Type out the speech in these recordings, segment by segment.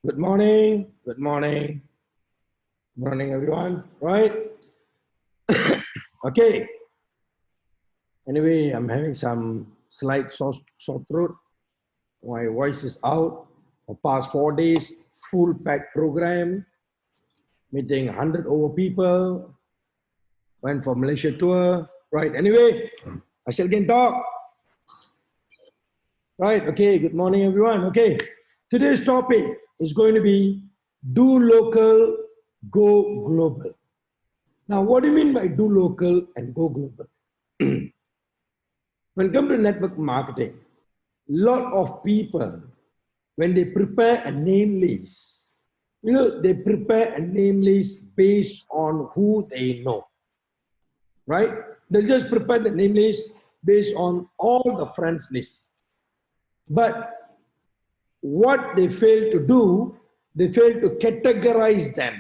Good morning. Good morning. Good morning, everyone. Right? Okay. Anyway, I'm having some slight sore throat. My voice is out. For past 4 days, full packed program, meeting 100 over people. Went for Malaysia tour. Right. Anyway, I shall again talk. Right. Okay. Good morning, everyone. Okay. Today's topic is going to be do local, go global. Now, what do you mean by do local and go global? When it comes to network marketing, lot of people, when they prepare a name list, they prepare a name list based on who they know, right? They just prepare the name list based on all the friends list. But what they fail to do, they fail to categorize them.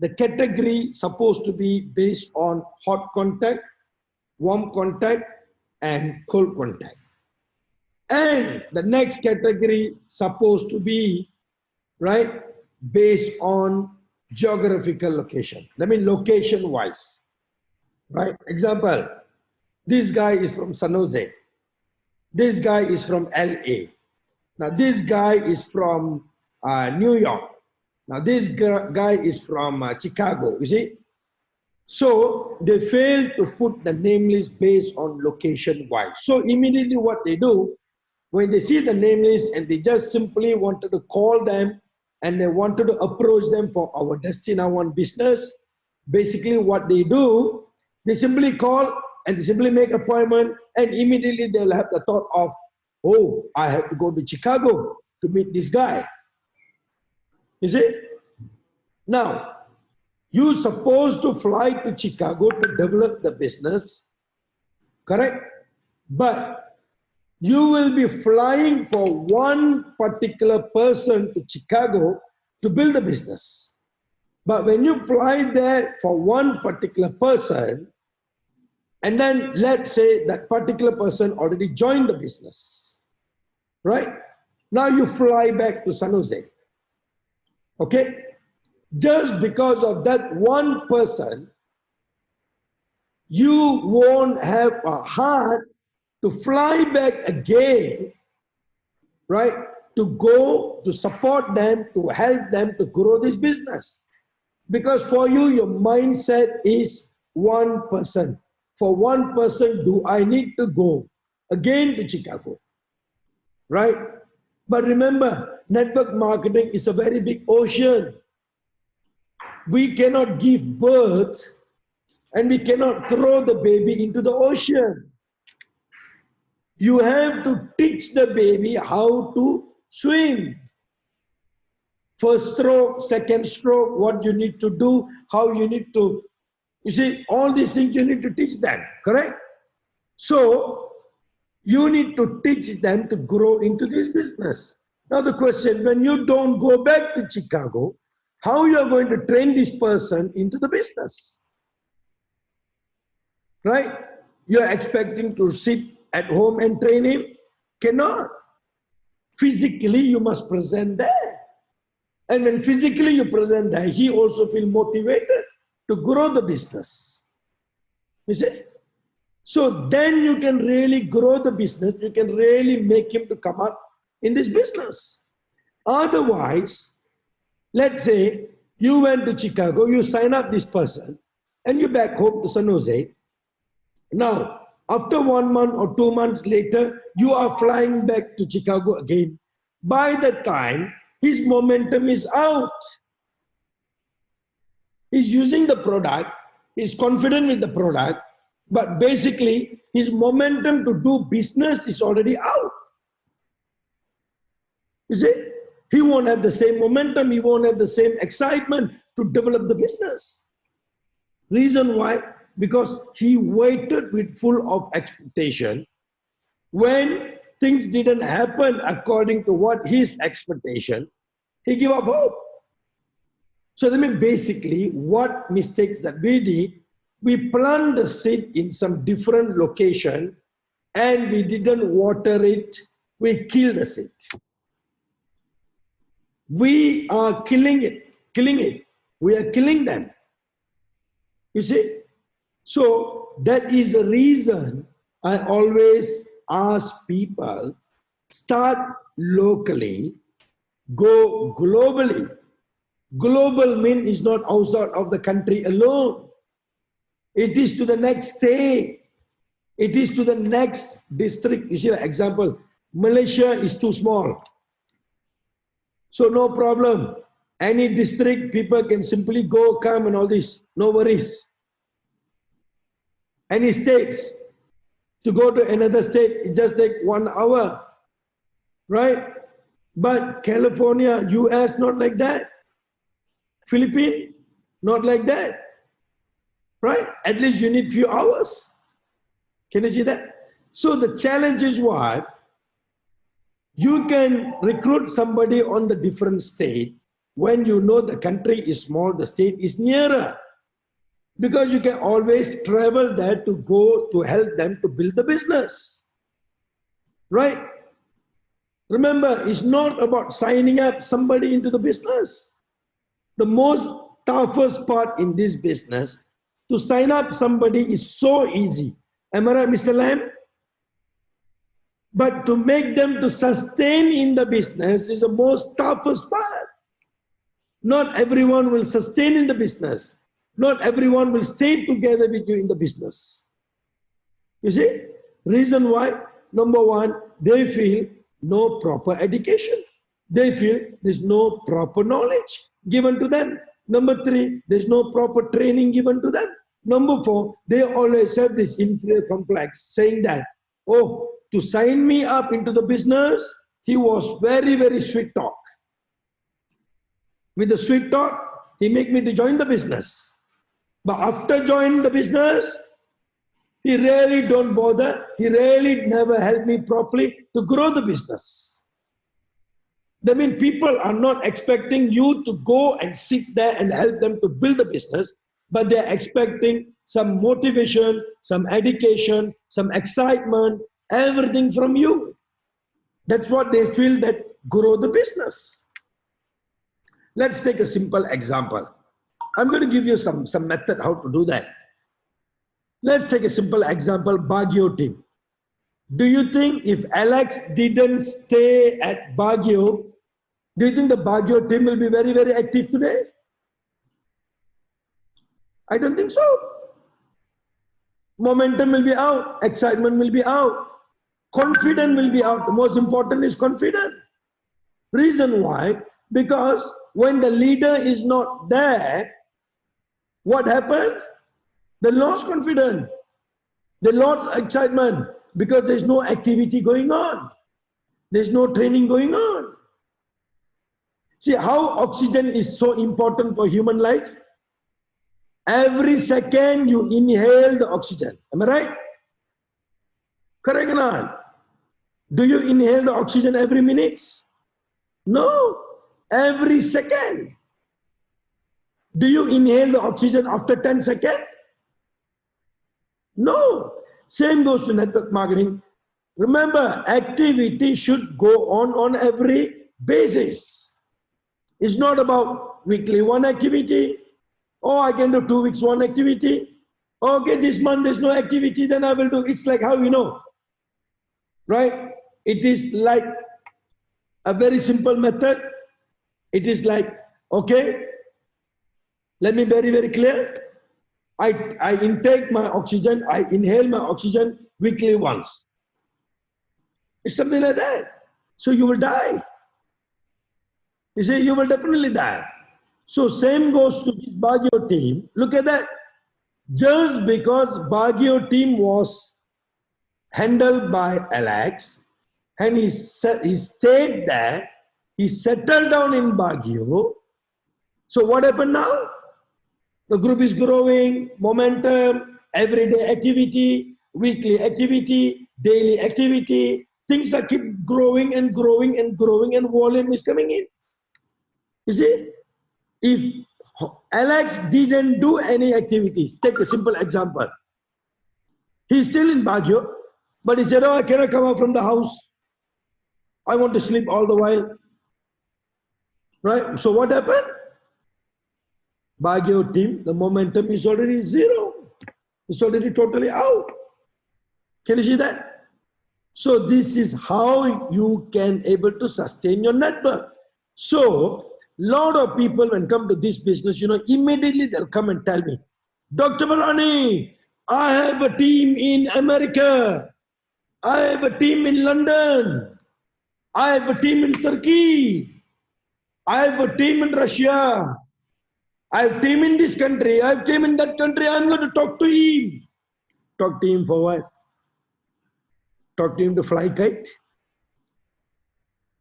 The category supposed to be based on hot contact, warm contact, and cold contact. And the next category supposed to be, right, based on geographical location. I mean location wise, right? Example, this guy is from San Jose. This guy is from LA. Now this guy is from New York. Now this guy is from Chicago, you see? So they fail to put the name list based on location wise. So immediately what they do, when they see the name list and they just simply wanted to call them and they wanted to approach them for our Destina One business, basically what they do, they simply call and they simply make appointment and immediately they'll have the thought of, oh, I have to go to Chicago to meet this guy. You see? Now, you're supposed to fly to Chicago to develop the business, correct? But you will be flying for one particular person to Chicago to build the business. But when you fly there for one particular person, and then let's say that particular person already joined the business, right? Now you fly back to San Jose, okay? Just because of that one person, you won't have a heart to fly back again, right? To go to support them, to help them to grow this business. Because for you, your mindset is one person. For one person, do I need to go again to Chicago, right? But remember, network marketing is a very big ocean. We cannot give birth and we cannot throw the baby into the ocean. You have to teach the baby how to swim. First stroke, second stroke, what you need to do, how you need to, you see, all these things you need to teach them, correct? So, you need to teach them to grow into this business. Now the question, when you don't go back to Chicago, how you are going to train this person into the business? Right? You are expecting to sit at home and train him? Cannot. Physically, you must present there. And when physically you present there, he also feel motivated to grow the business. You see? So then you can really grow the business. You can really make him to come up in this business. Otherwise, let's say you went to Chicago, you sign up this person, and you back home to San Jose. Now, after 1 month or 2 months later, you are flying back to Chicago again. By the time, his momentum is out. He's using the product, he's confident with the product, but basically, his momentum to do business is already out. You see? He won't have the same momentum, he won't have the same excitement to develop the business. Reason why? Because he waited with full of expectation. When things didn't happen according to what his expectation, he gave up hope. So that means basically what mistakes that we did, we planted the seed in some different location and we didn't water it, we killed the seed. We are killing it. We are killing them. You see? So that is the reason I always ask people, start locally, go globally. Global mean is not outside of the country alone. It is to the next state. It is to the next district. You see, for example, Malaysia is too small. So no problem. Any district, people can simply go, come and all this. No worries. Any states, to go to another state, it just take 1 hour. Right? But California, US, not like that. Philippines, not like that. Right? At least you need few hours. Can you see that? So the challenge is what? You can recruit somebody on the different state when you know the country is small, the state is nearer. Because you can always travel there to go to help them to build the business. Right? Remember, it's not about signing up somebody into the business. The most toughest part in this business, to sign up somebody is so easy. Am I right, Mr. Lam? But to make them to sustain in the business is the most toughest part. Not everyone will sustain in the business. Not everyone will stay together with you in the business. You see? Reason why? Number one, they feel no proper education. They feel there's no proper knowledge given to them. Number three, there's no proper training given to them. Number four, they always have this inferior complex saying that, oh, to sign me up into the business, he was very, very sweet talk. With the sweet talk, he make me to join the business. But after joining the business, he really don't bother. He really never helped me properly to grow the business. That means people are not expecting you to go and sit there and help them to build the business, but they're expecting some motivation, some education, some excitement, everything from you. That's what they feel that grow the business. Let's take a simple example. I'm going to give you some method how to do that. Let's take a simple example, Baguio team. Do you think if Alex didn't stay at Baguio, do you think the Baguio team will be very, very active today? I don't think so. Momentum will be out, excitement will be out, confidence will be out. The most important is confidence. Reason why? Because when the leader is not there, what happened? They lost confidence. They lost excitement because there's no activity going on. There's no training going on. See how oxygen is so important for human life? Every second you inhale the oxygen. Am I right? Correct or not? Do you inhale the oxygen every minute? No. Every second. Do you inhale the oxygen after 10 seconds? No. Same goes to network marketing. Remember, activity should go on every basis. It's not about weekly one activity. Oh, I can do 2 weeks one activity. Okay, this month there's no activity, then I will do. It's like how you know, right? It is like a very simple method. It is like, okay, let me be very, very clear. I intake my oxygen, I inhale my oxygen weekly once. It's something like that. So you will die. You see, you will definitely die. So same goes to this Baguio team. Look at that. Just because Baguio team was handled by Alex and he stayed there, he settled down in Baguio. So what happened now? The group is growing, momentum, everyday activity, weekly activity, daily activity. Things are keep growing and growing and growing and volume is coming in. You see, if Alex didn't do any activities, take a simple example. He's still in Baguio, but he said, oh, I cannot come out from the house. I want to sleep all the while. Right? So what happened? Baguio team, the momentum is already zero. It's already totally out. Can you see that? So this is how you can able to sustain your network. So lot of people when come to this business, immediately they'll come and tell me, Dr. Barani, I have a team in America. I have a team in London. I have a team in Turkey. I have a team in Russia. I have a team in this country. I have a team in that country. I'm going to talk to him. Talk to him for what? Talk to him to fly kite?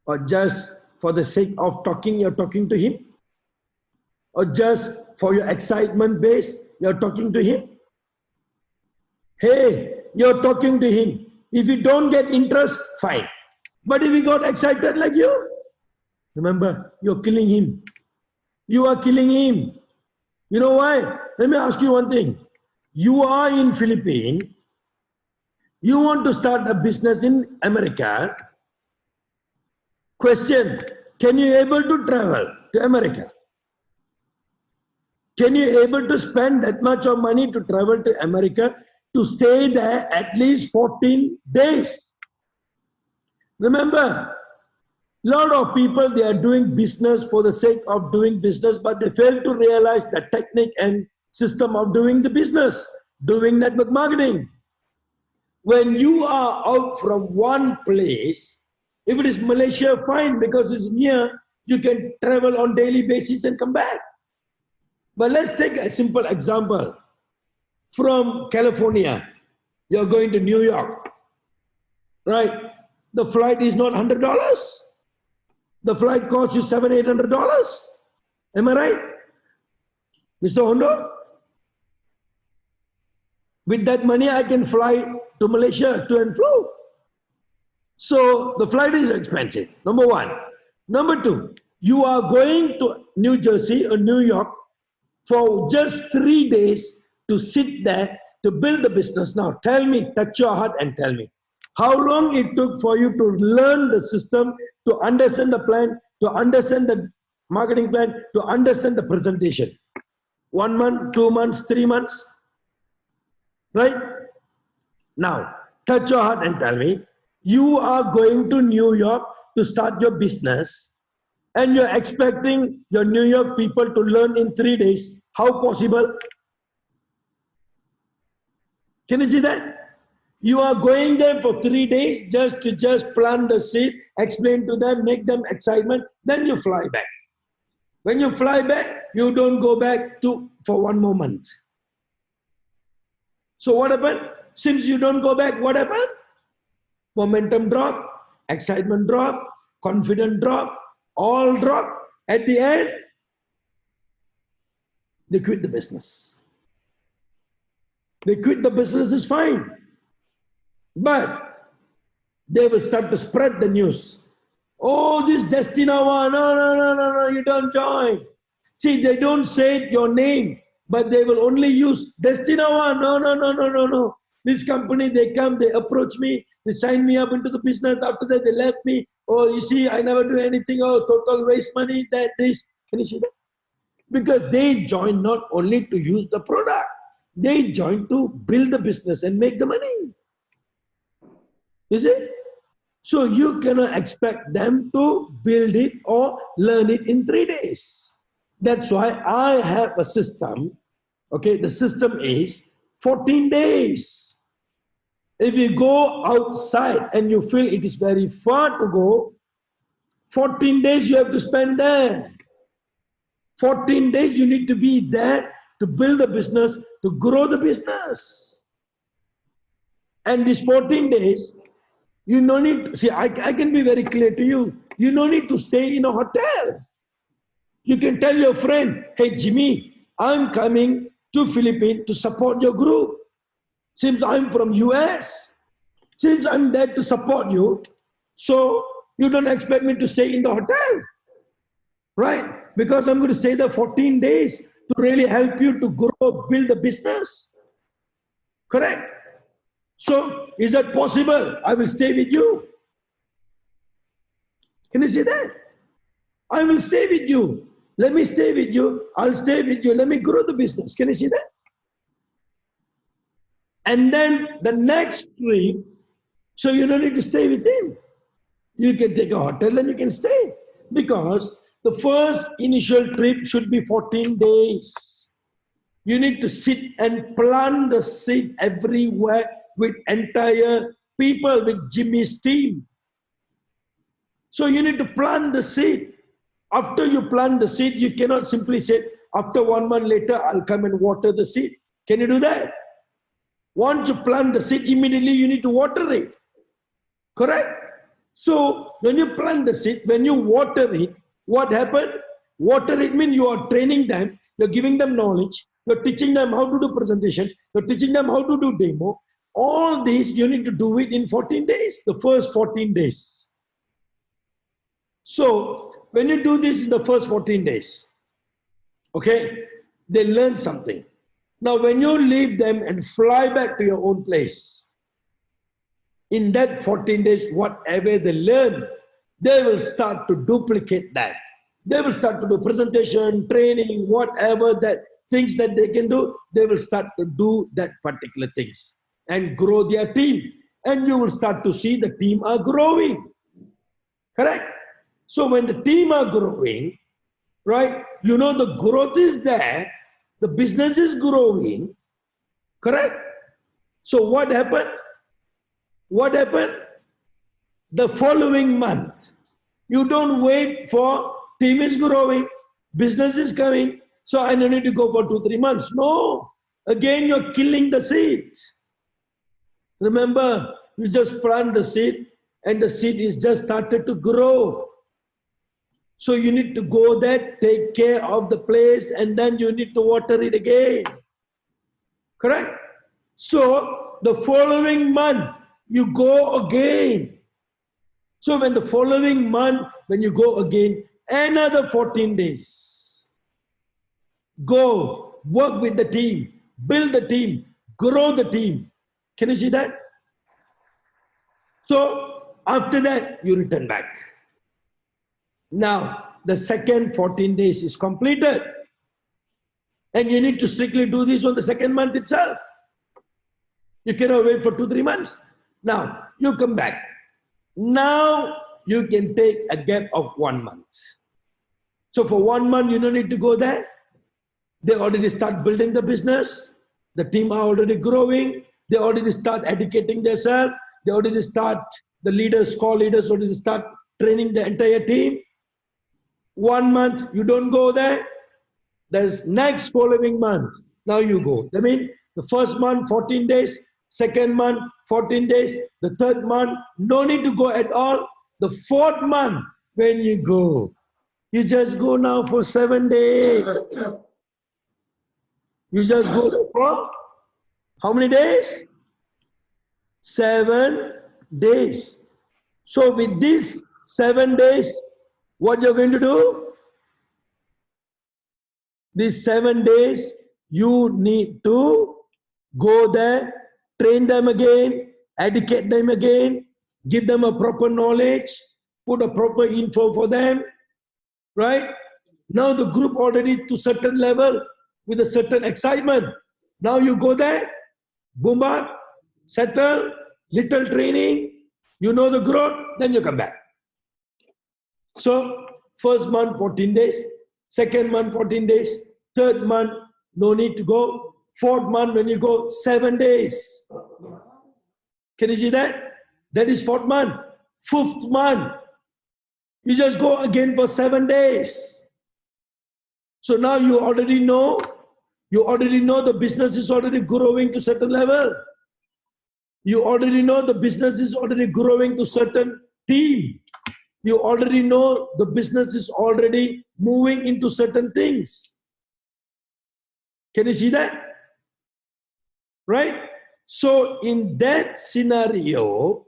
Or just for the sake of talking, you're talking to him? Or just for your excitement base, you're talking to him? Hey, you're talking to him. If you don't get interest, fine. But if he got excited like you, remember, you're killing him. You are killing him. You know why? Let me ask you one thing. You are in Philippines. You want to start a business in America. Question, can you able to travel to America? Can you able to spend that much of money to travel to America to stay there at least 14 days? Remember, a lot of people, they are doing business for the sake of doing business, but they fail to realize the technique and system of doing the business, doing network marketing. When you are out from one place, if it is Malaysia, fine, because it's near, you can travel on daily basis and come back. But let's take a simple example. From California, you're going to New York, right? The flight is not $100. The flight costs you $700-800. Am I right? Mr. Hondo? With that money, I can fly to Malaysia to and fro. So the flight is expensive, number one. Number two, you are going to New Jersey or New York for just 3 days to sit there to build the business. Now tell me, touch your heart and tell me, how long it took for you to learn the system, to understand the plan, to understand the marketing plan, to understand the presentation? 1 month, 2 months, 3 months? Right? Now, touch your heart and tell me, you are going to New York to start your business and you're expecting your New York people to learn in 3 days. How possible? Can you see that? You are going there for 3 days just to plant the seed, explain to them, make them excitement, then you fly back. When you fly back, you don't go back for 1 more month. So what happened? Since you don't go back, what happened? Momentum drop, excitement drop, confidence drop, all drop. At the end, they quit the business. They quit the business is fine. But they will start to spread the news. Oh, this Destinava, no, you don't join. See, they don't say your name, but they will only use Destinava, no. This company, they come, they approach me, they sign me up into the business. After that, they left me. Oh, you see, I never do anything. Oh, total waste money, that, this. Can you see that? Because they join not only to use the product, they join to build the business and make the money. You see? So you cannot expect them to build it or learn it in 3 days. That's why I have a system. Okay, the system is 14 days. If you go outside and you feel it is very far to go, 14 days you have to spend there. 14 days you need to be there to build the business, to grow the business. And these 14 days, you no need to, see, I can be very clear to you. You no need to stay in a hotel. You can tell your friend, hey Jimmy, I'm coming to Philippines to support your group. Since I'm from US, since I'm there to support you, so you don't expect me to stay in the hotel, right? Because I'm going to stay there 14 days to really help you to grow, build the business. Correct? So, is that possible? I will stay with you. Can you see that? I will stay with you. Let me stay with you. I'll stay with you. Let me grow the business. Can you see that? And then the next trip, so you don't need to stay with him. You can take a hotel and you can stay. Because the first initial trip should be 14 days. You need to sit and plant the seed everywhere with entire people, with Jimmy's team. So you need to plant the seed. After you plant the seed, you cannot simply say, after 1 month later, I'll come and water the seed. Can you do that? Once you plant the seed, immediately you need to water it. Correct? So when you plant the seed, when you water it, what happened? Water it means you are training them, you're giving them knowledge, you're teaching them how to do presentation, you're teaching them how to do demo. All this you need to do it in 14 days, the first 14 days. So when you do this in the first 14 days, okay, they learn something. Now when you leave them and fly back to your own place, in that 14 days, whatever they learn, they will start to duplicate that. They will start to do presentation, training, whatever that things that they can do, they will start to do that particular things and grow their team. And you will start to see the team are growing. Correct? So when the team are growing, right, you know the growth is there, the business is growing. Correct? So what happened? What happened? The following month, you don't wait for team is growing, business is coming, so I don't need to go for 2-3 months. No, again you're killing the seed. Remember, you just plant the seed and the seed is just started to grow. So you need to go there, take care of the place, and then you need to water it again. Correct? So the following month, you go again. So when the following month, when you go again, another 14 days. Go, work with the team, build the team, grow the team. Can you see that? So after that, you return back. Now, the second 14 days is completed. And you need to strictly do this on the second month itself. You cannot wait for 2-3 months. Now, you come back. Now, you can take a gap of 1 month. So for 1 month, you don't need to go there. They already start building the business. The team are already growing. They already start educating themselves. They already start, the leaders, core leaders already start training the entire team. 1 month, you don't go there. There's next following month. Now you go. I mean, the first month, 14 days. Second month, 14 days. The third month, no need to go at all. The fourth month, when you go, you just go now for 7 days. You just go for how many days? 7 days. So with these 7 days, what you're going to do? These 7 days, you need to go there, train them again, educate them again, give them a proper knowledge, put a proper info for them, right? Now the group already to certain level with a certain excitement. Now you go there, bombard, settle, little training, you know the growth, then you come back. So first month 14 days, second month 14 days, third month no need to go, fourth month when you go 7 days. Can you see that? That is fourth month. Fifth month, you just go again for 7 days. So now you already know the business is already growing to certain level. You already know the business is already growing to certain team. You already know the business is already moving into certain things. Can you see that? Right? So in that scenario,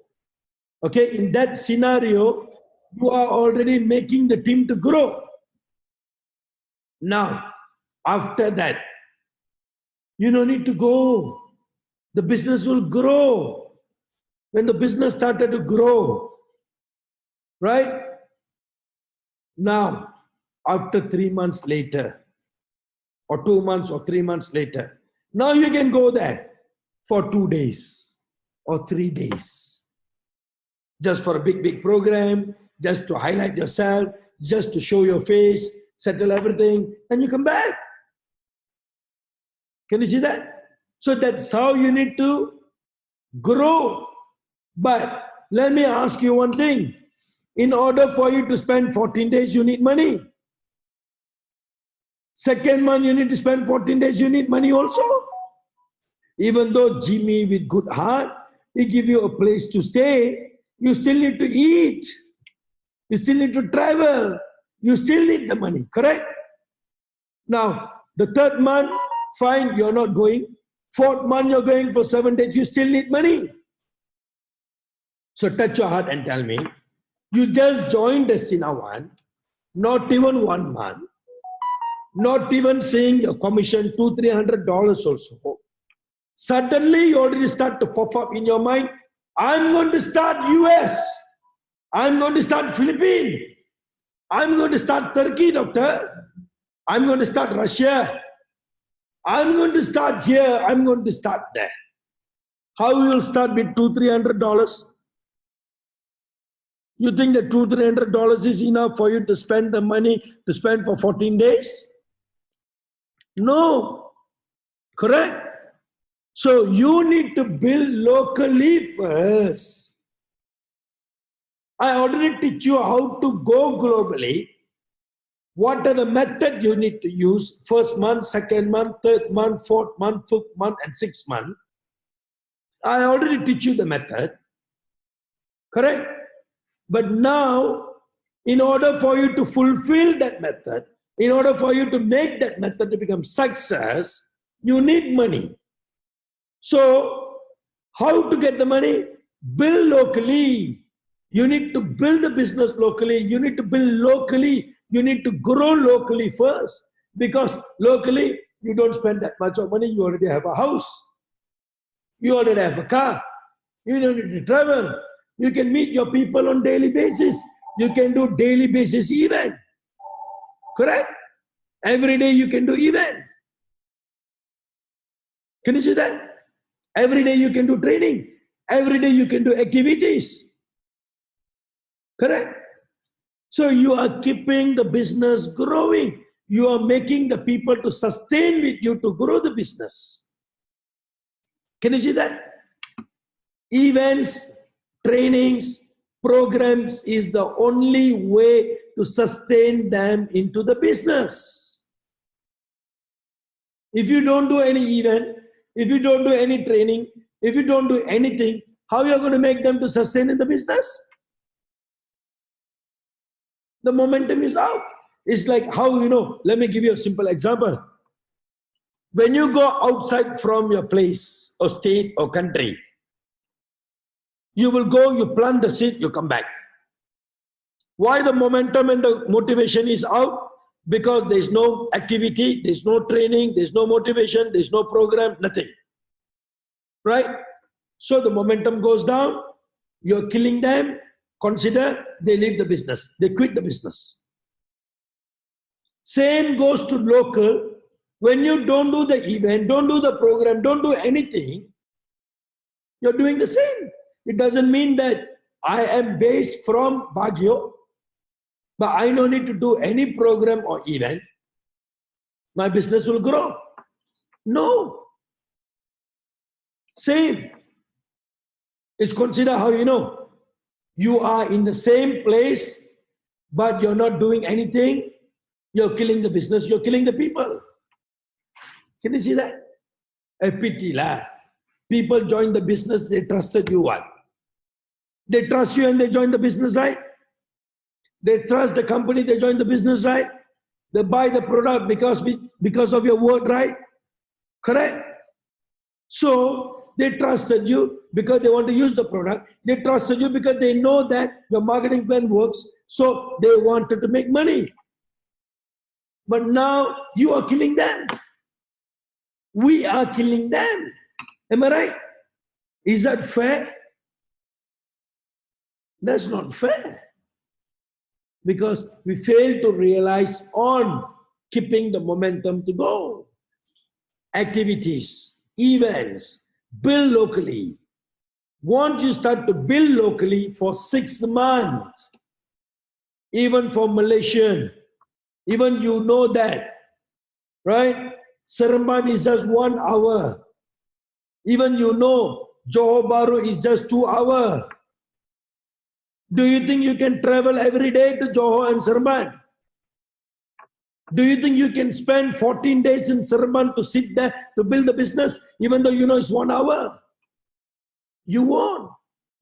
okay, in that scenario, you are already making the team to grow. Now, after that, you don't need to go. The business will grow. When the business started to grow, right? Now, after 3 months later, or 2 months or 3 months later, now you can go there for 2 days or 3 days, just for a big program, just to highlight yourself, just to show your face, settle everything, and you come back. Can you see that? So that's how you need to grow. But let me ask you one thing. In order for you to spend 14 days, you need money. Second month, you need to spend 14 days, you need money also. Even though Jimmy with good heart, he give you a place to stay, you still need to eat. You still need to travel. You still need the money, correct? Now, the third month, fine, you're not going. Fourth month, you're going for 7 days, you still need money. So touch your heart and tell me, you just joined Destina One, not even 1 month, not even saying your commission $200-300 also. Suddenly you already start to pop up in your mind, I'm going to start US, I'm going to start Philippines, I'm going to start Turkey, doctor, I'm going to start Russia, I'm going to start here, I'm going to start there. How will you start with $200-300? You think that $200-300 is enough for you to spend the money to spend for 14 days? No, correct? So you need to build locally first. I already teach you how to go globally. What are the method you need to use? First month, second month, third month, fourth month, fifth month, and sixth month. I already teach you the method. Correct? But now, in order for you to fulfill that method, in order for you to make that method to become success, you need money. So, how to get the money? Build locally. You need to build the business locally. You need to build locally. You need to grow locally first. Because locally, you don't spend that much of money. You already have a house. You already have a car. You don't need to travel. You can meet your people on daily basis. You can do daily basis event. Correct? Every day you can do event. Can you see that? Every day you can do training. Every day you can do activities. Correct? So you are keeping the business growing. You are making the people to sustain with you to grow the business. Can you see that? Events, trainings, programs is the only way to sustain them into the business. If you don't do any event, if you don't do any training, if you don't do anything, how are you going to make them to sustain in the business? The momentum is out. It's like how, let me give you a simple example. When you go outside from your place or state or country, you will go, you plant the seed, you come back. Why the momentum and the motivation is out? Because there's no activity, there's no training, there's no motivation, there's no program, nothing. Right? So the momentum goes down, you're killing them, consider they leave the business, they quit the business. Same goes to local. When you don't do the event, don't do the program, don't do anything, you're doing the same. It doesn't mean that I am based from Baguio, but I don't need to do any program or event. My business will grow. No. Same. It's consider how you are in the same place, but you're not doing anything. You're killing the business. You're killing the people. Can you see that? A pity lah. People join the business. They trusted you what? They trust you and they join the business, right? They trust the company. They join the business, right? They buy the product because of your word, right? Correct? So they trusted you because they want to use the product. They trusted you because they know that your marketing plan works. So they wanted to make money. But now you are killing them. We are killing them. Am I right? Is that fair? That's not fair. because we fail to realize on keeping the momentum to go. Activities, events, build locally. Once you start to build locally for 6 months, even for Malaysian, even you know that, right? Seremban is just 1 hour. Even you know, Johor Bahru is just 2 hours. Do you think you can travel every day to Johor and Seremban? Do you think you can spend 14 days in Seremban to sit there to build the business, even though you know it's 1 hour? You won't.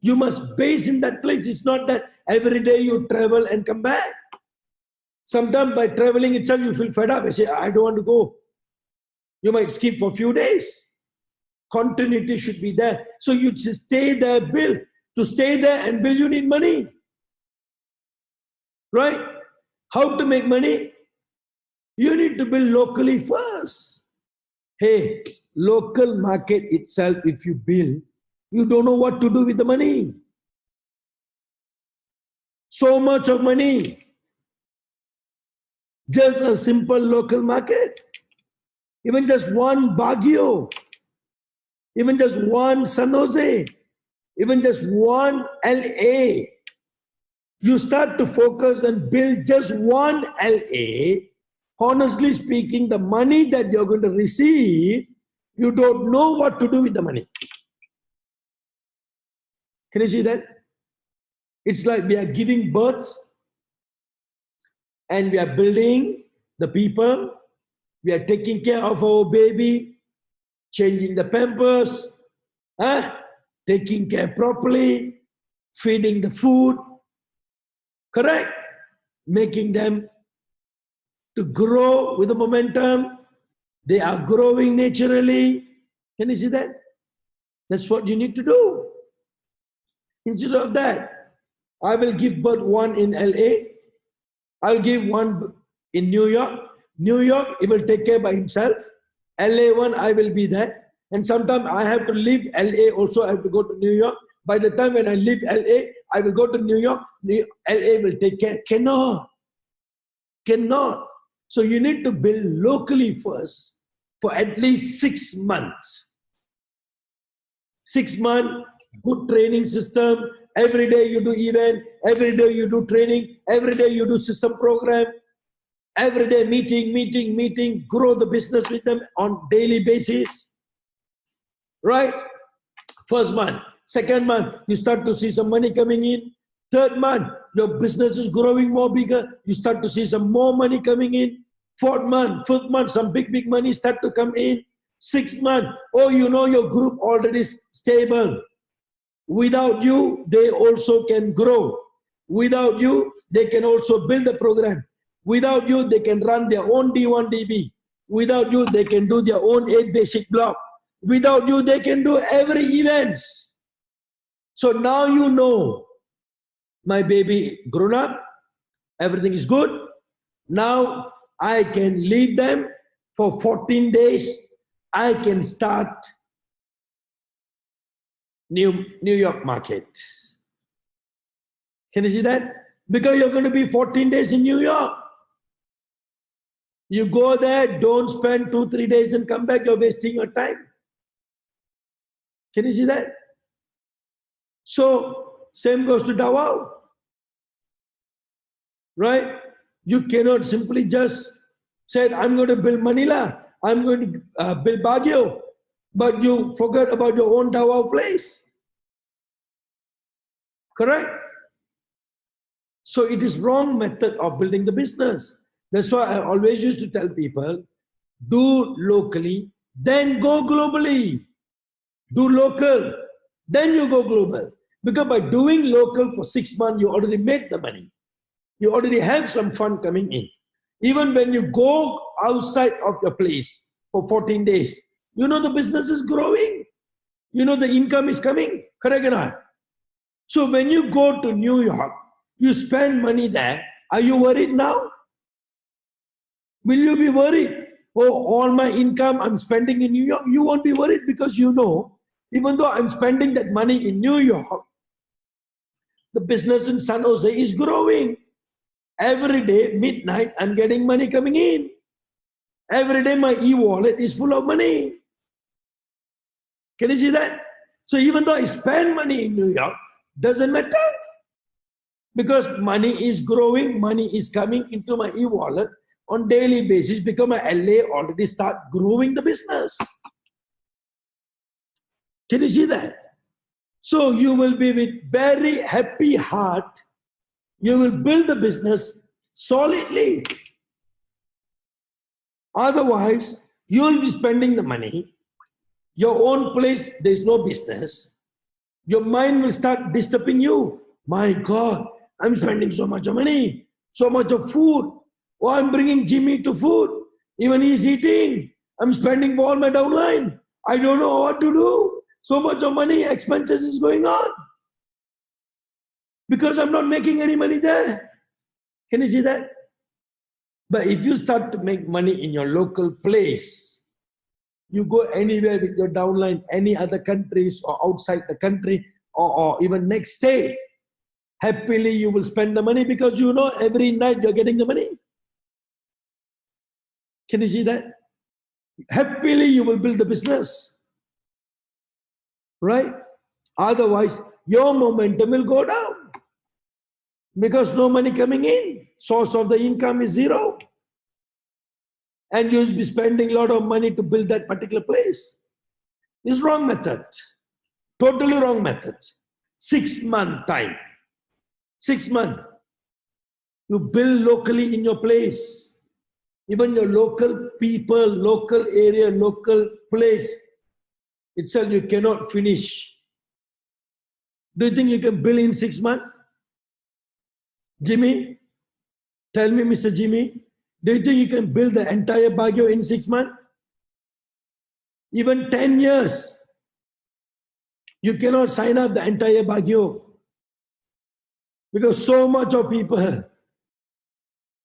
You must base in that place. It's not that every day you travel and come back. Sometimes by traveling itself, you feel fed up. You say, I don't want to go. You might skip for a few days. Continuity should be there. So you just stay there, build. To stay there and build, you need money. Right? How to make money? You need to build locally first. Hey, local market itself, if you build, you don't know what to do with the money. So much of money. Just a simple local market. Even just one Baguio. Even just one San Jose. Even just one LA. You start to focus and build just one LA. Honestly speaking, the money that you're going to receive, you don't know what to do with the money. Can you see that? It's like we are giving birth and we are building the people. We are taking care of our baby, changing the pampers, taking care properly, feeding the food, correct? Making them to grow with the momentum. They are growing naturally. Can you see that? That's what you need to do. Instead of that, I will give birth one in LA. I'll give one in New York. New York, he will take care by himself. LA one, I will be there. And sometimes I have to leave LA also. I have to go to New York. By the time when I leave LA, I will go to New York. LA will take care. Cannot. Cannot. So you need to build locally first for at least 6 months. 6 months, good training system. Every day you do event. Every day you do training. Every day you do system program. Every day meeting. Grow the business with them on daily basis. Right? First month. Second month, you start to see some money coming in. Third month, your business is growing more bigger. You start to see some more money coming in. Fourth month, fifth month, some big money start to come in. Sixth month, oh, you know your group already stable. Without you, they also can grow. Without you, they can also build a program. Without you, they can run their own D1 DB. Without you, they can do their own 8 basic block. Without you, they can do every events. So now you know, my baby grown up, everything is good. Now I can leave them for 14 days. I can start New York market. Can you see that? Because you're going to be 14 days in New York. You go there, don't spend 2-3 days and come back, you're wasting your time. Can you see that? So, same goes to Davao. Right? You cannot simply just say, I'm going to build Manila, I'm going to build Baguio, but you forget about your own Davao place. Correct? So it is wrong method of building the business. That's why I always used to tell people, do locally, then go globally. Do local, then you go global. Because by doing local for 6 months, you already made the money. You already have some fund coming in. Even when you go outside of your place for 14 days, you know the business is growing. You know the income is coming. Correct or not? So when you go to New York, you spend money there. Are you worried now? Will you be worried? Oh, all my income I'm spending in New York. You won't be worried because you know, even though I'm spending that money in New York, the business in San Jose is growing. Every day, midnight, I'm getting money coming in. Every day, my e-wallet is full of money. Can you see that? So even though I spend money in New York, doesn't matter. Because money is growing, money is coming into my e-wallet on daily basis because my LA already start growing the business. Can you see that? So you will be with very happy heart. You will build the business solidly. Otherwise, you will be spending the money. Your own place, there is no business. Your mind will start disturbing you. My God, I'm spending so much of money, so much of food. Oh, I'm bringing Jimmy to food. Even he's eating. I'm spending for all my downline. I don't know what to do. So much of money, expenses is going on. Because I'm not making any money there. Can you see that? But if you start to make money in your local place, you go anywhere with your downline, any other countries or outside the country or even next state, happily you will spend the money because you know every night you're getting the money. Can you see that? Happily you will build the business. Right? Otherwise, your momentum will go down because no money coming in. Source of the income is zero. And you'll be spending a lot of money to build that particular place. This is wrong method. Totally wrong method. 6 month time. 6 months. You build locally in your place. Even your local people, local area, local place itself you cannot finish. Do you think you can build in 6 months? Jimmy? Tell me, Mr. Jimmy. Do you think you can build the entire Baguio in 6 months? Even 10 years. You cannot sign up the entire Baguio. Because so much of people.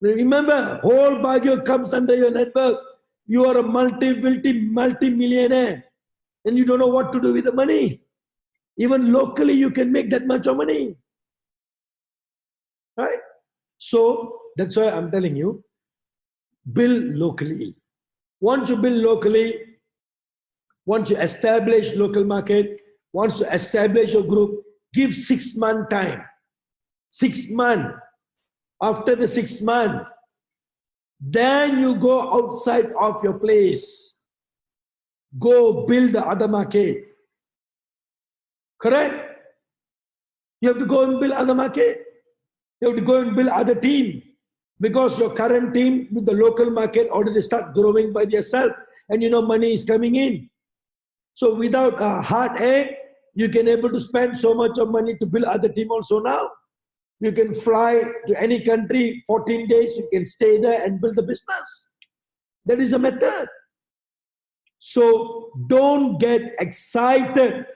Remember, whole Baguio comes under your network. You are a multi-millionaire. And you don't know what to do with the money. Even locally, you can make that much of money. Right? So, that's why I'm telling you, build locally. Once you build locally, once you establish local market, once you establish your group, give 6 month time. 6 months. After the 6 months, then you go outside of your place. Go build the other market. Correct? You have to go and build other market. You have to go and build other team. Because your current team with the local market already start growing by yourself. And you know money is coming in. So without a heartache, you can able to spend so much of money to build other team also now. You can fly to any country, 14 days, you can stay there and build the business. That is a method. So don't get excited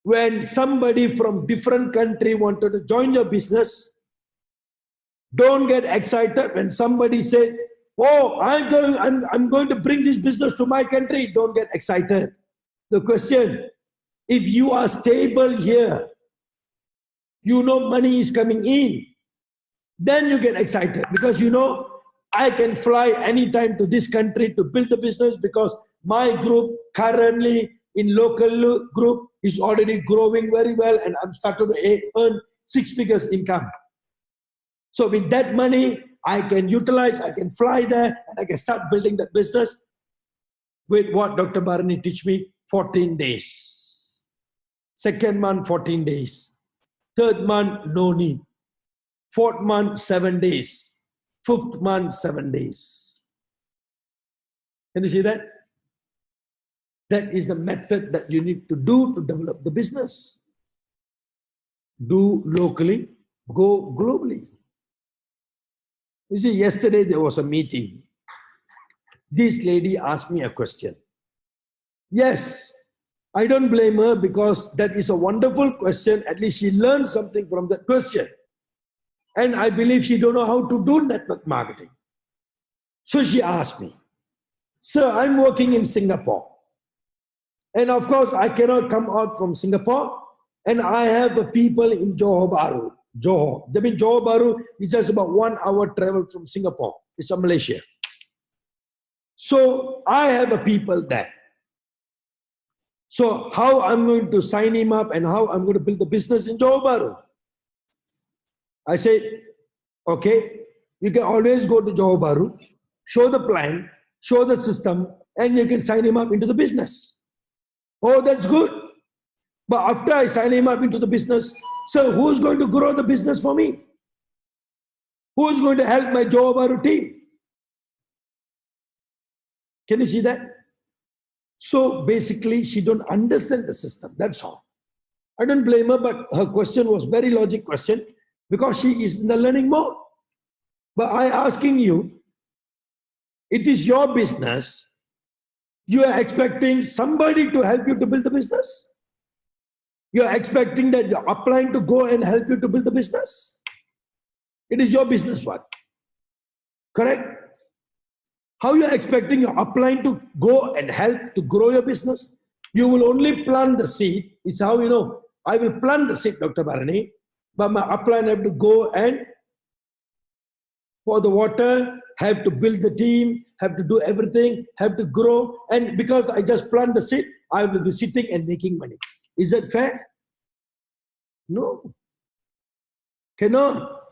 when somebody from different country wanted to join your business. Don't get excited when somebody said, oh, I'm going to bring this business to my country. Don't get excited. The question, if you are stable here, you know money is coming in, then you get excited because you know I can fly anytime to this country to build the business because my group currently in local group is already growing very well and I'm starting to earn 6 figures income. So with that money, I can utilize, I can fly there and I can start building that business with what Dr. Barani teach me, 14 days. Second month, 14 days. Third month, no need. Fourth month, 7 days. Fifth month, 7 days. Can you see that? That is the method that you need to do to develop the business. Do locally, go globally. You see, yesterday there was a meeting. This lady asked me a question. Yes, I don't blame her because that is a wonderful question. At least she learned something from that question. And I believe she don't know how to do network marketing. So she asked me, sir, I'm working in Singapore. And of course, I cannot come out from Singapore. And I have people in Johor Bahru. Johor. That means Johor Bahru is just about 1 hour travel from Singapore. It's a Malaysia. So I have a people there. So how I'm going to sign him up and how I'm going to build the business in Johor Bahru? I said, okay, you can always go to Johor Bahru, show the plan, show the system, and you can sign him up into the business. Oh, that's good. But after I sign him up into the business, so who's going to grow the business for me? Who's going to help my Johor Bahru team? Can you see that? So basically, she don't understand the system. That's all. I don't blame her, but her question was very logic question because she is in the learning mode. But I asking you, it is your business. You are expecting somebody to help you to build the business. You are expecting that you're applying to go and help you to build the business. It is your business, what? Correct? How you are expecting you're applying to go and help to grow your business? You will only plant the seed. It's how you know, I will plant the seed, Dr. Barani, but my upline have to go and pour the water, have to build the team, have to do everything, have to grow. And because I just plant the seed, I will be sitting and making money. Is that fair? No. Cannot.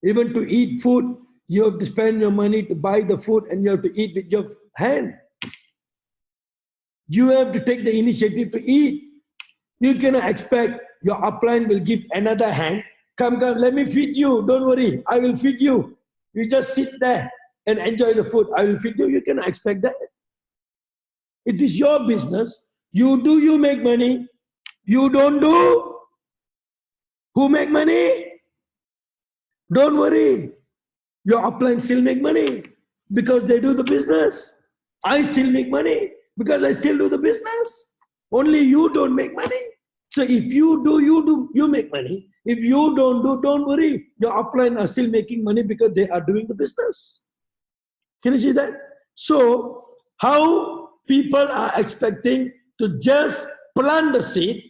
Even to eat food, you have to spend your money to buy the food and you have to eat with your hand. You have to take the initiative to eat. You cannot expect your upline will give another hand. Come, let me feed you. Don't worry, I will feed you. You just sit there and enjoy the food. I will feed you. You cannot expect that. It is your business. You do, you make money. You don't do, who make money? Don't worry. Your upline still make money because they do the business. I still make money because I still do the business. Only you don't make money. So if you do, you make money. If you don't do, don't worry. Your upline are still making money because they are doing the business. Can you see that? So how people are expecting to just plant the seed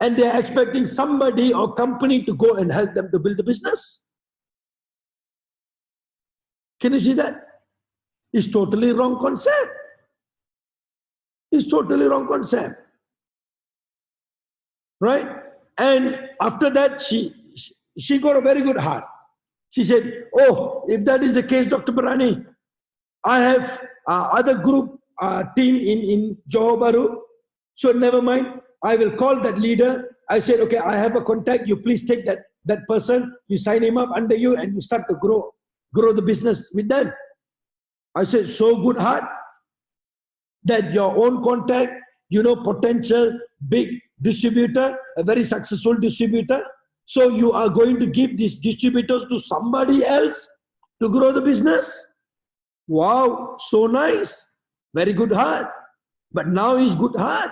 and they are expecting somebody or company to go and help them to build the business. Can you see that? It's totally wrong concept. It's totally wrong concept. Right? And after that, she got a very good heart. She said, oh, if that is the case, Dr. Barani, I have other group team in Johor Bahru. So never mind. I will call that leader. I said, okay, I have a contact. You please take that person. You sign him up under you and you start to grow the business with them. I said, so good heart that your own contact, you know, potential big distributor, a very successful distributor. So you are going to give these distributors to somebody else to grow the business. Wow, so nice. Very good heart. But now is good heart.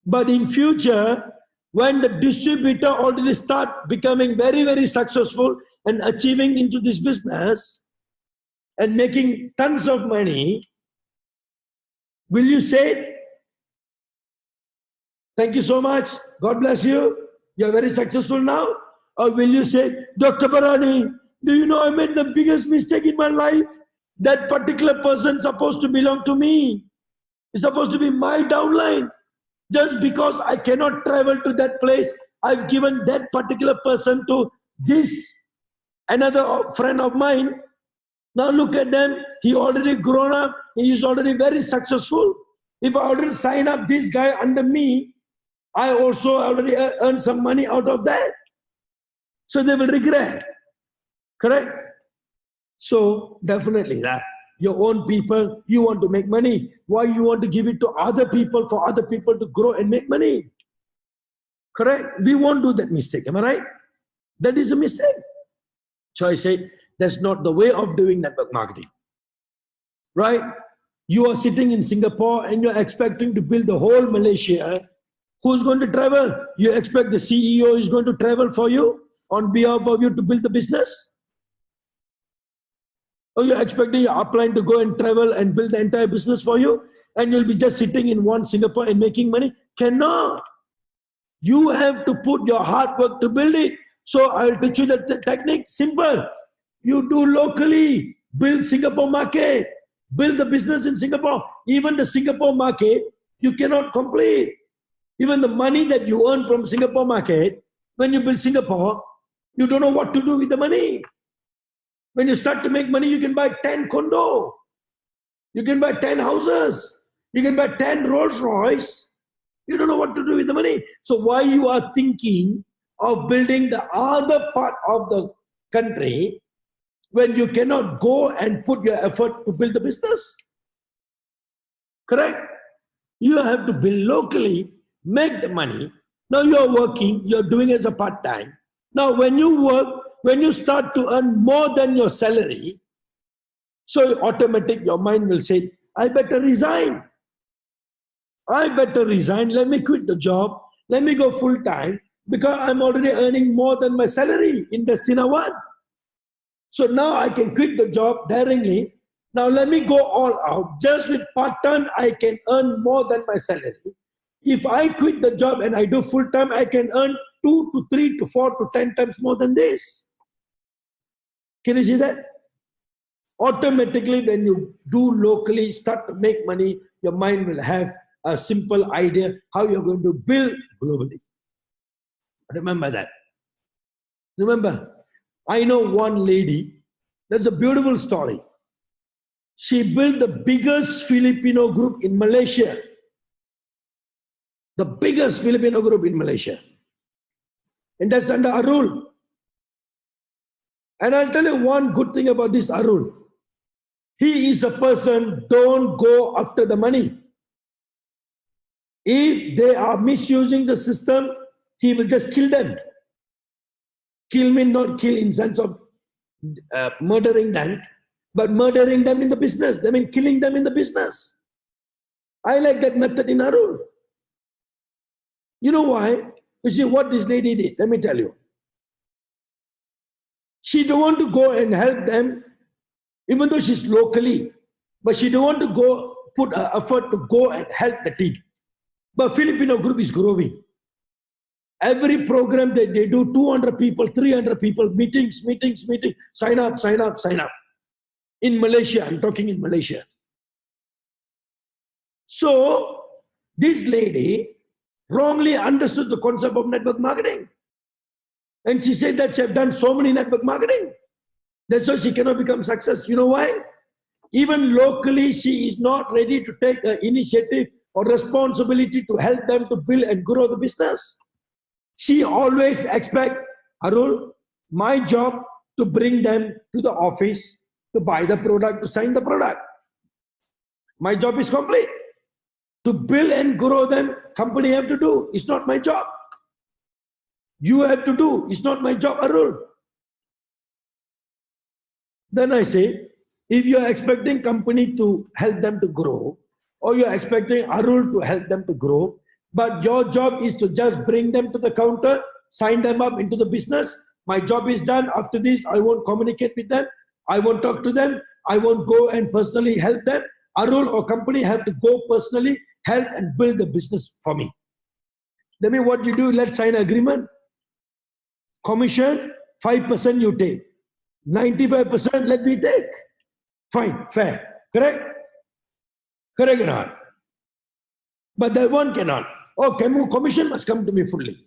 But in future, when the distributor already start becoming very, very successful and achieving into this business and making tons of money, will you say, thank you so much, God bless you, you're very successful now? Or will you say, Dr. Barani, do you know I made the biggest mistake in my life? That particular person supposed to belong to me. It's supposed to be my downline. Just because I cannot travel to that place, I've given that particular person to this, another friend of mine. Now look at them. He already grown up. He is already very successful. If I already sign up this guy under me, I also already earned some money out of that. So they will regret. Correct? So definitely that. Your own people, you want to make money. Why you want to give it to other people for other people to grow and make money? Correct? We won't do that mistake. Am I right? That is a mistake. So I say, that's not the way of doing network marketing. Right? You are sitting in Singapore and you're expecting to build the whole Malaysia. Who's going to travel? You expect the CEO is going to travel for you on behalf of you to build the business? Or you're expecting your upline to go and travel and build the entire business for you and you'll be just sitting in one Singapore and making money? Cannot. You have to put your hard work to build it. So I'll teach you the technique. Simple. You do locally. Build Singapore market. Build the business in Singapore. Even the Singapore market, you cannot complete. Even the money that you earn from Singapore market, when you build Singapore, you don't know what to do with the money. When you start to make money, you can buy 10 condo. You can buy 10 houses. You can buy 10 Rolls Royce. You don't know what to do with the money. So why you are thinking of building the other part of the country when you cannot go and put your effort to build the business? Correct? You have to build locally, make the money. Now you're working, you're doing as a part-time. Now when you work, when you start to earn more than your salary, so automatic your mind will say, I better resign. I better resign. Let me quit the job. Let me go full-time because I'm already earning more than my salary in Destina 1. So now I can quit the job directly. Now let me go all out. Just with part-time, I can earn more than my salary. If I quit the job and I do full-time, I can earn 2 to 3 to 4 to 10 times more than this. Can you see that? Automatically, when you do locally, start to make money, your mind will have a simple idea how you're going to build globally. Remember that. Remember, I know one lady, that's a beautiful story. She built the biggest Filipino group in Malaysia. The biggest Filipino group in Malaysia. And that's under Arul. And I'll tell you one good thing about this Arul. He is a person, don't go after the money. If they are misusing the system, he will just kill them. Kill means not kill in sense of murdering them, but murdering them in the business. They mean killing them in the business. I like that method in Arul. You know why? You see what this lady did. Let me tell you. She don't want to go and help them, even though she's locally, but she don't want to go put her effort to go and help the team. But Filipino group is growing. Every program that they do, 200 people, 300 people, meetings, sign up. In Malaysia, I'm talking in Malaysia. So, this lady wrongly understood the concept of network marketing. And she said that she has done so many network marketing. That's why she cannot become success. You know why? Even locally, she is not ready to take an initiative or responsibility to help them to build and grow the business. She always expects, Arul, my job to bring them to the office, to buy the product, to sign the product. My job is complete. To build and grow them, company have to do. It's not my job. You have to do. It's not my job, Arul. Then I say, if you are expecting company to help them to grow, or you are expecting Arul to help them to grow, but your job is to just bring them to the counter, sign them up into the business. My job is done. After this, I won't communicate with them. I won't talk to them. I won't go and personally help them. Arul or company have to go personally, help and build the business for me. That means what you do, let's sign an agreement. Commission, 5% you take. 95% let me take. Fine, fair. Correct? Correct or not? But that one cannot. Oh, commission must come to me fully.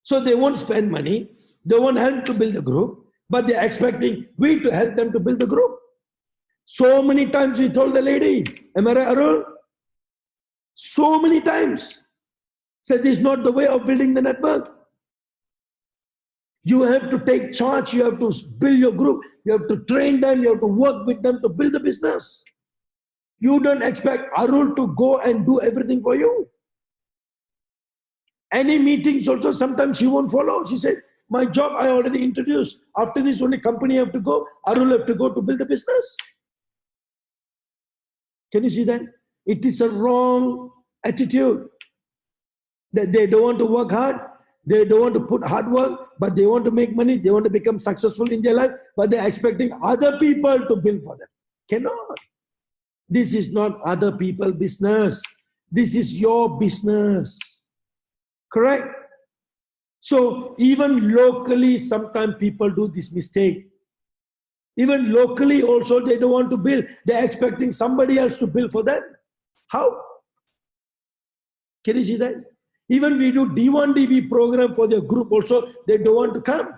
So they won't spend money. They won't help to build the group. But they're expecting we to help them to build the group. So many times we told the lady, am I right, Arul? So many times. Said this is not the way of building the network. You have to take charge. You have to build your group. You have to train them. You have to work with them to build the business. You don't expect Arul to go and do everything for you. Any meetings also, sometimes she won't follow. She said, my job I already introduced. After this, only company have to go. Arul have to go to build the business. Can you see that? It is a wrong attitude. That they don't want to work hard. They don't want to put hard work, but they want to make money. They want to become successful in their life, but they're expecting other people to build for them. Cannot. This is not other people's business. This is your business. Correct? So even locally, sometimes people do this mistake. Even locally also, they don't want to build. They're expecting somebody else to build for them. How? Can you see that? Even we do D1DB program for their group also, they don't want to come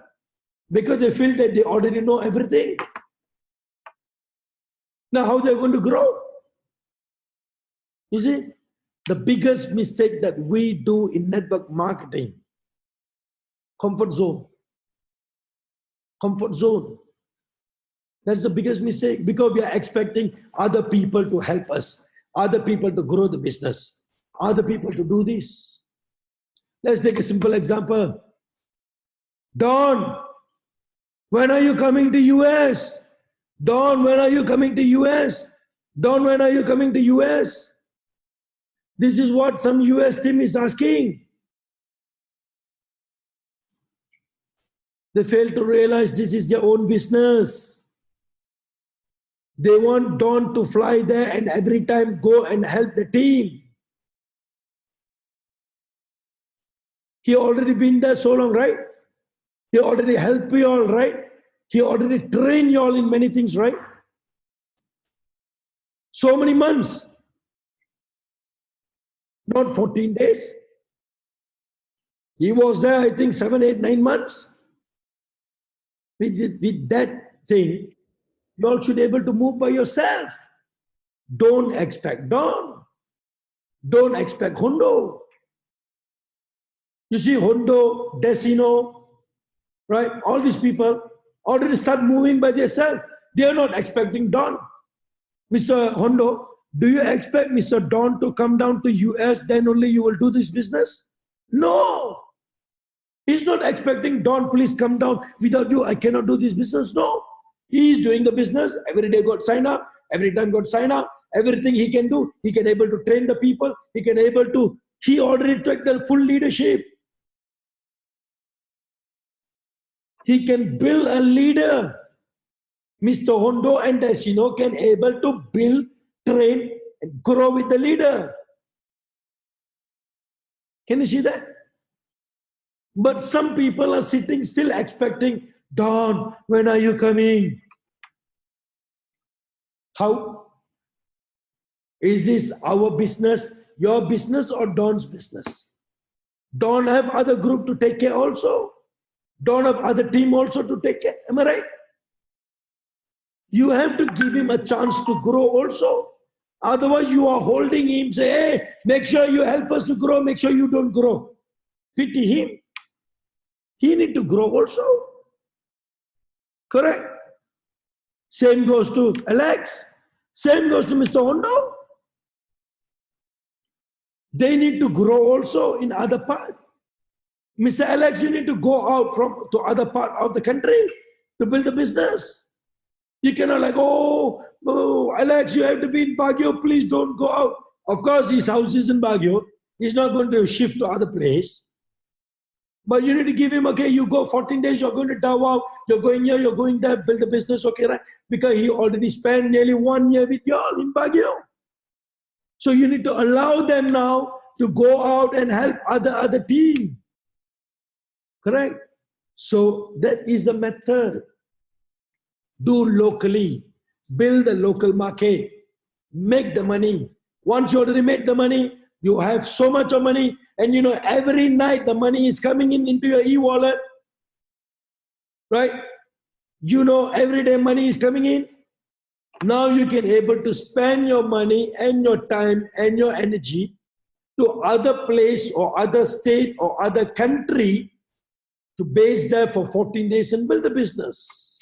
because they feel that they already know everything. Now how they're going to grow? You see, the biggest mistake that we do in network marketing, comfort zone. Comfort zone. That's the biggest mistake because we are expecting other people to help us, other people to grow the business, other people to do this. Let's take a simple example. Don, when are you coming to US? Don, when are you coming to US? Don, when are you coming to US? This is what some US team is asking. They fail to realize this is their own business. They want Don to fly there and every time go and help the team. He already been there so long, right? He already helped you all, right? He already trained you all in many things, right? So many months. Not 14 days. He was there, I think, 7, 8, 9 months. With that thing, you all should be able to move by yourself. Don't expect Don. Don't expect Hondo. You see, Hondo, Desino, right? All these people already start moving by themselves. They are not expecting Don. Mr. Hondo, do you expect Mr. Don to come down to US, then only you will do this business? No. He's not expecting Don, please come down. Without you, I cannot do this business. No. He's doing the business. Every day got sign up. Every time got sign up. Everything he can do. He can able to train the people. He already took the full leadership. He can build a leader. Mr. Hondo and Desino can able to build, train, and grow with the leader. Can you see that? But some people are sitting still expecting, Don, when are you coming? How? Is this our business, your business, or Don's business? Don have other group to take care also. Don have other team also to take care. Am I right? You have to give him a chance to grow also. Otherwise, you are holding him, say, hey, make sure you help us to grow, make sure you don't grow. Pity him. He need to grow also. Correct? Same goes to Alex. Same goes to Mr. Hondo. They need to grow also in other part. Mr. Alex, you need to go out to other part of the country to build a business. You cannot like, oh, Alex, you have to be in Baguio. Please don't go out. Of course, his house is in Baguio. He's not going to shift to other place. But you need to give him, okay, you go 14 days, you're going to Davao, you're going here, you're going there, build the business, okay, right? Because he already spent nearly 1 year with you all in Baguio. So you need to allow them now to go out and help other team. Correct? So that is the method. Do locally, build the local market, make the money. Once you already made the money, you have so much of money, and you know every night the money is coming into your e-wallet, right? You know every day money is coming in. Now you can able to spend your money and your time and your energy to other place or other state or other country to base there for 14 days and build a business.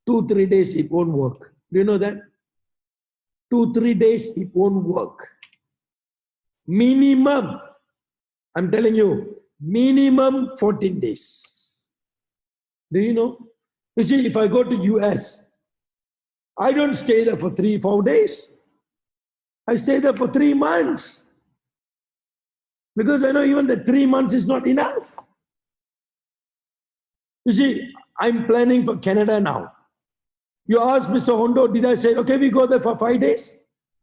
2-3 days it won't work. Do you know that? 2-3 days it won't work. Minimum, I'm telling you, minimum 14 days. Do you know? You see, if I go to US, I don't stay there for 3-4 days. I stay there for 3 months. Because I know even the 3 months is not enough. You see, I'm planning for Canada now. You asked Mr. Hondo, did I say, okay, we go there for 5 days?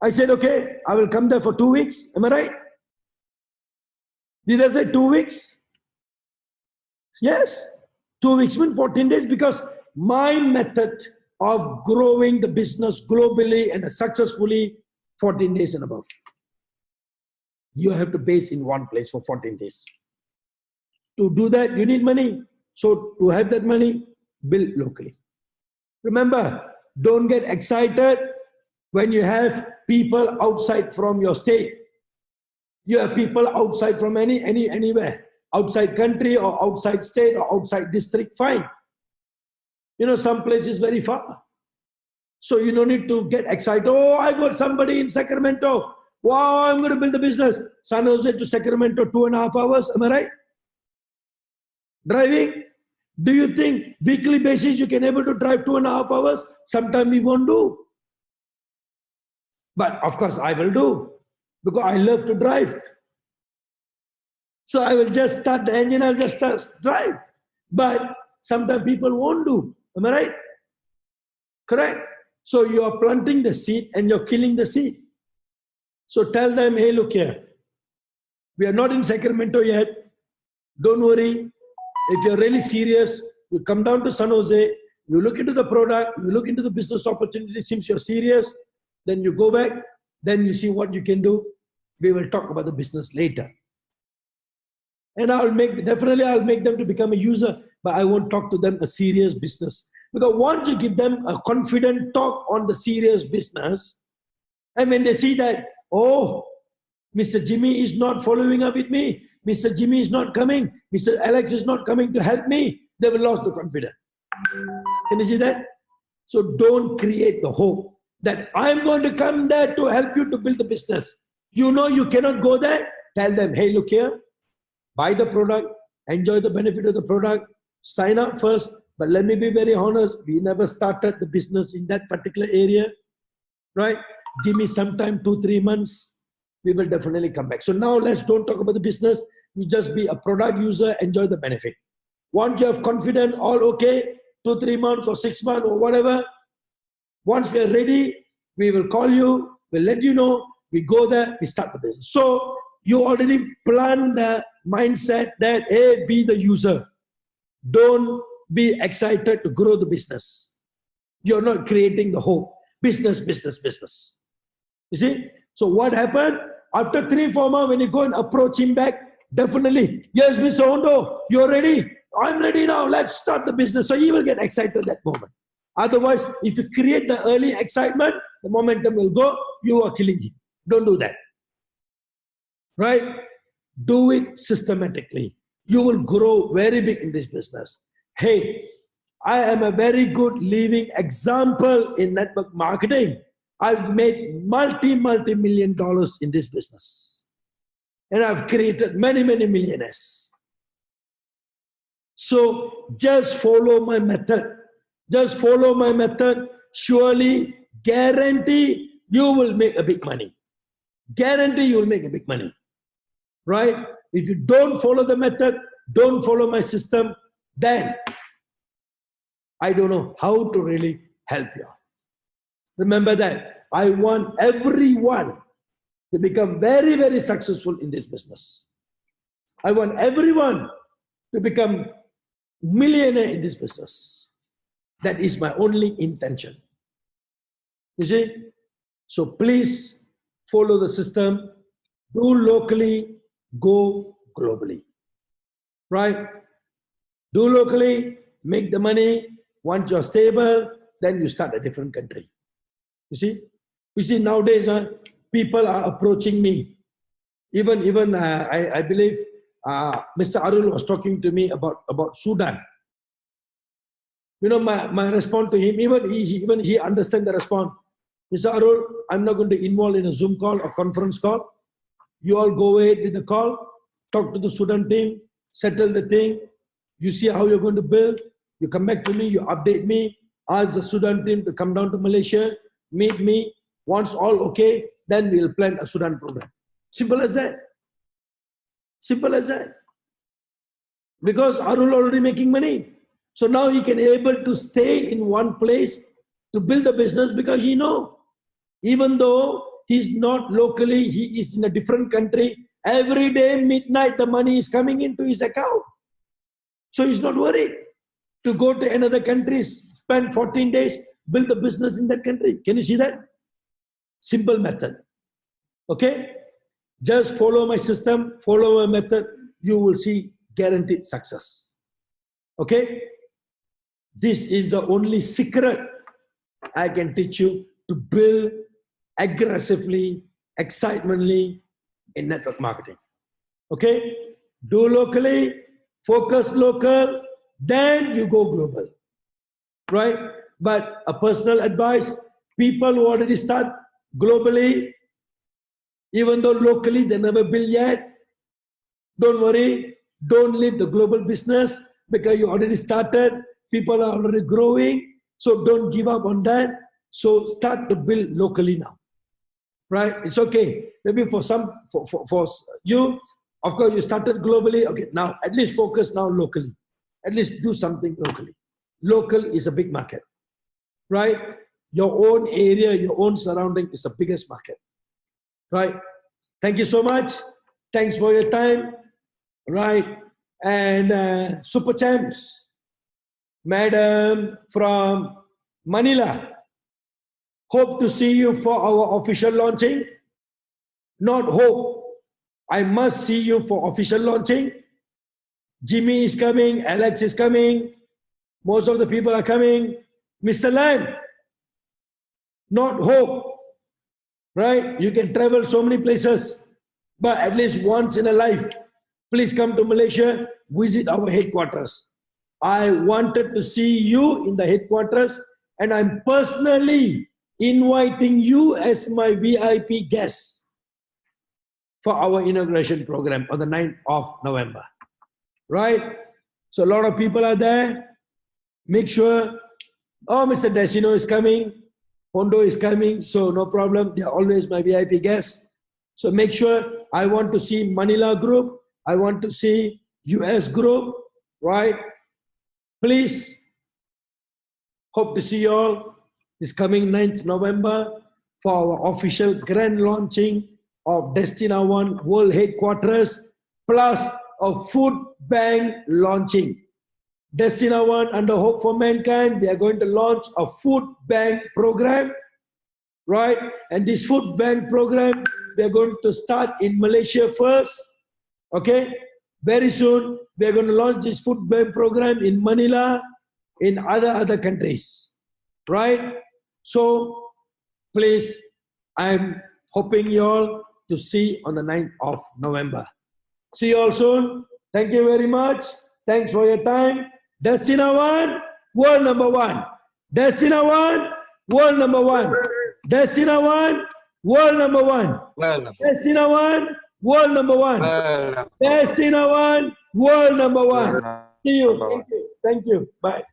I said, okay, I will come there for 2 weeks. Am I right? Did I say 2 weeks? Yes, 2 weeks means 14 days, because my method of growing the business globally and successfully, 14 days and above. You have to base in one place for 14 days. To do that, you need money. So to have that money, build locally. Remember, don't get excited when you have people outside from your state. You have people outside from anywhere, outside country or outside state or outside district, fine. You know, some places very far. So you don't need to get excited. Oh, I got somebody in Sacramento. Wow, I'm going to build a business. San Jose to Sacramento, 2.5 hours. Am I right? Driving. Do you think weekly basis you can able to drive 2.5 hours? Sometimes we won't do. But of course I will do, because I love to drive. So I will just start the engine, I'll just start drive. But sometimes people won't do. Am I right? Correct? So you are planting the seed and you're killing the seed. So tell them, hey, look here. We are not in Sacramento yet. Don't worry. If you're really serious, you come down to San Jose, you look into the product, you look into the business opportunity, seems you're serious, then you go back, then you see what you can do. We will talk about the business later. And definitely I'll make them to become a user, but I won't talk to them a serious business. Because once you give them a confident talk on the serious business, and when they see that, oh, Mr. Jimmy is not following up with me, Mr. Jimmy is not coming, Mr. Alex is not coming to help me, they will lose the confidence. Can you see that? So don't create the hope that I'm going to come there to help you to build the business. You know you cannot go there. Tell them, hey, look here, buy the product, enjoy the benefit of the product, sign up first. But let me be very honest, we never started the business in that particular area, right? Give me some time, 2-3 months, we will definitely come back. So now don't talk about the business. You just be a product user, enjoy the benefit. Once you have confidence, all okay, 2-3 months or 6 months or whatever, once we are ready, we will call you, we'll let you know, we go there, we start the business. So you already plan the mindset that, hey, be the user. Don't be excited to grow the business. You're not creating the hope. Business, business, business. You see? So what happened? After 3-4 months, when you go and approach him back, definitely, yes, Mr. Hondo, you're ready. I'm ready now. Let's start the business. So he will get excited at that moment. Otherwise, if you create the early excitement, the momentum will go. You are killing him. Don't do that. Right? Do it systematically. You will grow very big in this business. Hey, I am a very good living example in network marketing. I've made multi-million dollars in this business. And I've created many millionaires. So just follow my method. Just follow my method. Surely, guarantee you will make a big money. Guarantee you will make a big money. Right? If you don't follow the method, don't follow my system, then I don't know how to really help you. Remember that I want everyone to become very successful in this business. I want everyone to become millionaire in this business. That is my only intention. You see? So please follow the system. Do locally, go globally. Right? Do locally, make the money. Once you're stable, then you start a different country. You see nowadays people are approaching me. Even I believe Mr. Arul was talking to me about Sudan. You know, my response to him, even he understands the response. Mr. Arul, I'm not going to involve in a Zoom call or conference call. You all go ahead with the call, talk to the Sudan team, settle the thing. You see how you're going to build. You come back to me, you update me, ask the Sudan team to come down to Malaysia, meet me. Once all okay, then we'll plan a Sudan program. Simple as that. Simple as that. Because Arul already making money. So now he can able to stay in one place to build the business, because he know, even though he's not locally, he is in a different country Every day, midnight, the money is coming into his account. So he's not worried to go to another country, spend 14 days, build a business in that country. Can you see that? Simple method. Okay? Just follow my system, follow my method, you will see guaranteed success. Okay? This is the only secret I can teach you to build aggressively, excitedly in network marketing. Okay? Do locally, focus local, then you go global. Right? But a personal advice, people who already start globally, even though locally they never build yet, don't worry, don't leave the global business because you already started, people are already growing, so don't give up on that. So start to build locally now, right? It's okay. Maybe for some, for you, of course you started globally, okay, now at least focus now locally. At least do something locally. Local is a big market, right? Your own area, your own surrounding is the biggest market. Right. Thank you so much. Thanks for your time. Right. And Super Champs, Madam from Manila. Hope to see you for our official launching. Not hope. I must see you for official launching. Jimmy is coming. Alex is coming. Most of the people are coming. Mr. Lam. Not hope. Right? You can travel so many places, but at least once in a life, please come to Malaysia, visit our headquarters. I wanted to see you in the headquarters, and I'm personally inviting you as my VIP guest for our inauguration program on the 9th of November. Right? So a lot of people are there. Make sure, oh, Mr. Desino is coming. Hondo is coming, so no problem. They are always my VIP guests. So make sure, I want to see Manila group. I want to see US group, right? Please, hope to see you all this coming 9th November for our official grand launching of Destina One World Headquarters, plus a food bank launching. Destina One under Hope for Mankind, we are going to launch a food bank program, right? And this food bank program, we are going to start in Malaysia first, okay? Very soon, we are going to launch this food bank program in Manila, in other countries, right? So, please, I'm hoping you all to see on the 9th of November. See you all soon. Thank you very much. Thanks for your time. Destina One, world number one. Destina One, world number one. Destina One, world number one. Destina One, world number one. Destina One, world number one. See you. Thank you. Thank you. Bye.